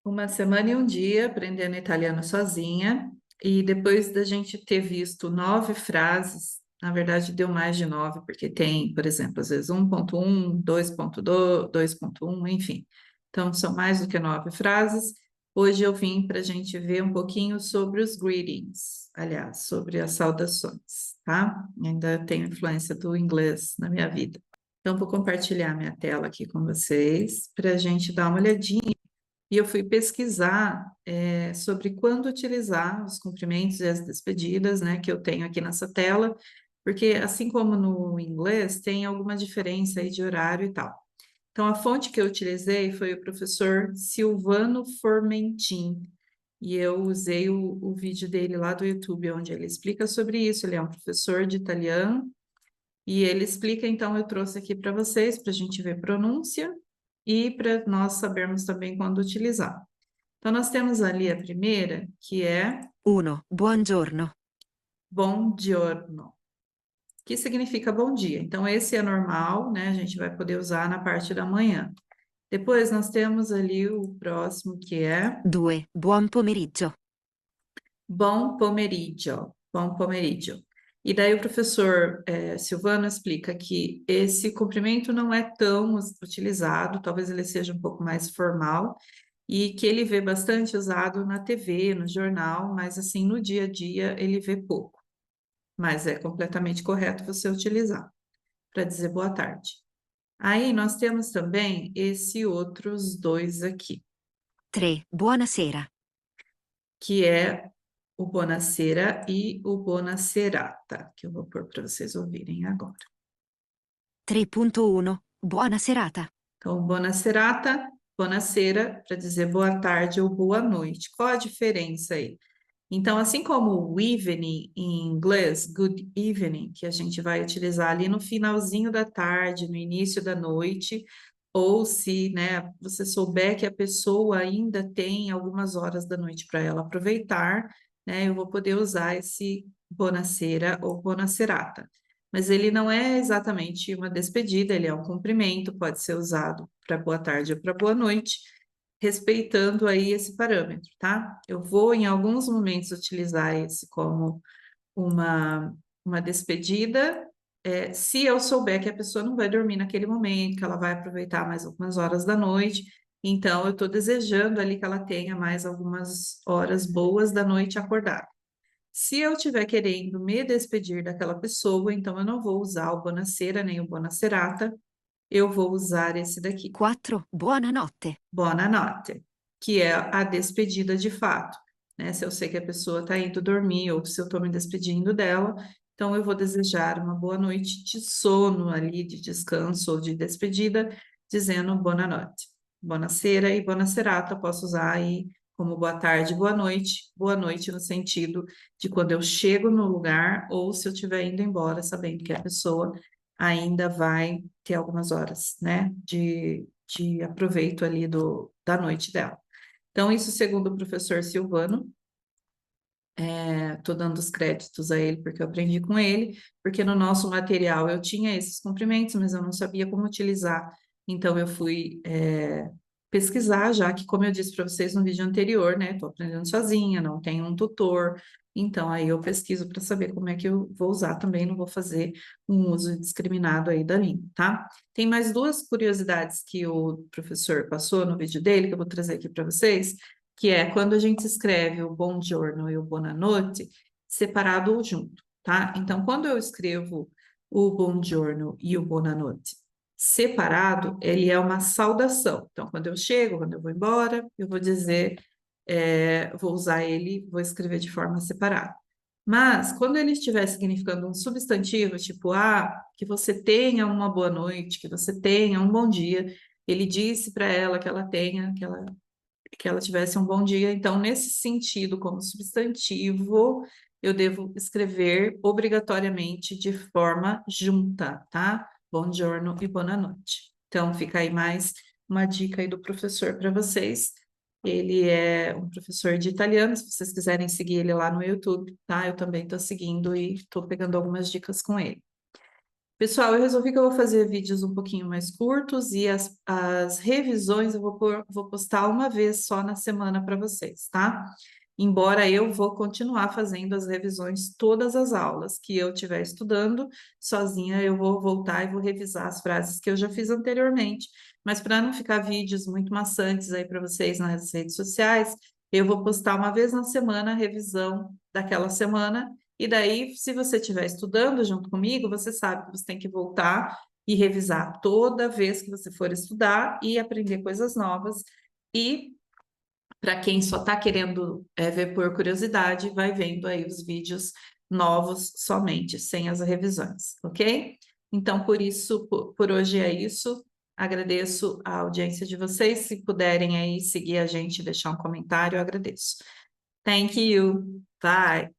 Uma semana e um dia aprendendo italiano sozinha, e depois da gente ter visto 9 frases, na verdade deu mais de 9, porque tem, por exemplo, às vezes 1.1, 2.2, 2.1, enfim. Então, são mais do que 9 frases. Hoje eu vim para a gente ver um pouquinho sobre os greetings, aliás, sobre as saudações, tá? Ainda tenho influência do inglês na minha vida. Então, vou compartilhar minha tela aqui com vocês para a gente dar uma olhadinha e eu fui pesquisar sobre quando utilizar os cumprimentos e as despedidas, né, que eu tenho aqui nessa tela, porque assim como no inglês, tem alguma diferença aí de horário e tal. Então, a fonte que eu utilizei foi o professor Silvano Formentin, e eu usei o vídeo dele lá do YouTube, onde ele explica sobre isso. Ele é um professor de italiano, e ele explica, então, eu trouxe aqui para vocês, para a gente ver pronúncia e para nós sabermos também quando utilizar. Então, nós temos ali a primeira, que é 1. Buongiorno. bom giorno, que significa bom dia. Então, esse é normal, né? A gente vai poder usar na parte da manhã. Depois, nós temos ali o próximo, que é 2. Buon pomeriggio. bom pomeriggio, bom pomeriggio. E daí o professor Silvano explica que esse cumprimento não é tão utilizado, talvez ele seja um pouco mais formal, e que ele vê bastante usado na TV, no jornal, mas assim, no dia a dia ele vê pouco. Mas é completamente correto você utilizar para dizer boa tarde. Aí nós temos também esse outros dois aqui, 3. Buonasera. que é o Bonacera e o Bonacerata, que eu vou pôr para vocês ouvirem agora. 3.1. Buona serata. Então, Bonacerata, Bonacera, para dizer boa tarde ou boa noite. Qual a diferença aí? Então, assim como o evening em inglês, good evening, que a gente vai utilizar ali no finalzinho da tarde, no início da noite, ou se, né, você souber que a pessoa ainda tem algumas horas da noite para ela aproveitar, né, eu vou poder usar esse bonacera ou bonacerata. Mas ele não é exatamente uma despedida, ele é um cumprimento, pode ser usado para boa tarde ou para boa noite, respeitando aí esse parâmetro, tá? Eu vou, em alguns momentos, utilizar esse como uma, uma despedida, se eu souber que a pessoa não vai dormir naquele momento, que ela vai aproveitar mais algumas horas da noite, então eu estou desejando ali que ela tenha mais algumas horas boas da noite acordada. Se eu estiver querendo me despedir daquela pessoa, então eu não vou usar o Bonacera nem o Bonacerata, eu vou usar esse daqui. 4. Buonanotte. Buonanotte, que é a despedida de fato, né? Se eu sei que a pessoa está indo dormir ou se eu estou me despedindo dela, então eu vou desejar uma boa noite de sono ali, de descanso ou de despedida, dizendo buonanotte. Buonasera e buonaserata posso usar aí como boa noite no sentido de quando eu chego no lugar ou se eu estiver indo embora, sabendo que a pessoa ainda vai ter algumas horas, né, de aproveito ali da noite dela. Então, isso segundo o professor Silvano, estou dando os créditos a ele porque eu aprendi com ele, porque no nosso material eu tinha esses cumprimentos, mas eu não sabia como utilizar. Então, eu fui pesquisar, já que, como eu disse para vocês no vídeo anterior, né, estou aprendendo sozinha, não tenho um tutor, então aí eu pesquiso para saber como é que eu vou usar também, não vou fazer um uso indiscriminado aí da língua, tá? Tem mais duas curiosidades que o professor passou no vídeo dele, que eu vou trazer aqui para vocês, que é quando a gente escreve o buongiorno e o buonanotte separado ou junto, tá? Então, quando eu escrevo o buongiorno e o buonanotte separado, ele é uma saudação. Então, quando eu chego, quando eu vou embora, eu vou dizer, vou usar ele, vou escrever de forma separada. Mas, quando ele estiver significando um substantivo, tipo, que você tenha uma boa noite, que você tenha um bom dia, ele disse para ela que ela tenha, que ela tivesse um bom dia. Então, nesse sentido, como substantivo, eu devo escrever obrigatoriamente de forma junta, tá? Buongiorno e buonanotte. Então, fica aí mais uma dica aí do professor para vocês. Ele é um professor de italiano, se vocês quiserem seguir ele lá no YouTube, tá? Eu também estou seguindo e estou pegando algumas dicas com ele. Pessoal, eu resolvi que eu vou fazer vídeos um pouquinho mais curtos e as revisões eu vou postar uma vez só na semana para vocês, tá? Embora eu vou continuar fazendo as revisões todas as aulas que eu estiver estudando sozinha, eu vou voltar e vou revisar as frases que eu já fiz anteriormente. Mas para não ficar vídeos muito maçantes aí para vocês nas redes sociais, eu vou postar uma vez na semana a revisão daquela semana. E daí, se você estiver estudando junto comigo, você sabe que você tem que voltar e revisar toda vez que você for estudar e aprender coisas novas. E para quem só está querendo ver por curiosidade, vai vendo aí os vídeos novos somente, sem as revisões, ok? Então, por isso, por hoje é isso. Agradeço a audiência de vocês. Se puderem aí seguir a gente, deixar um comentário, eu agradeço. Thank you. Bye.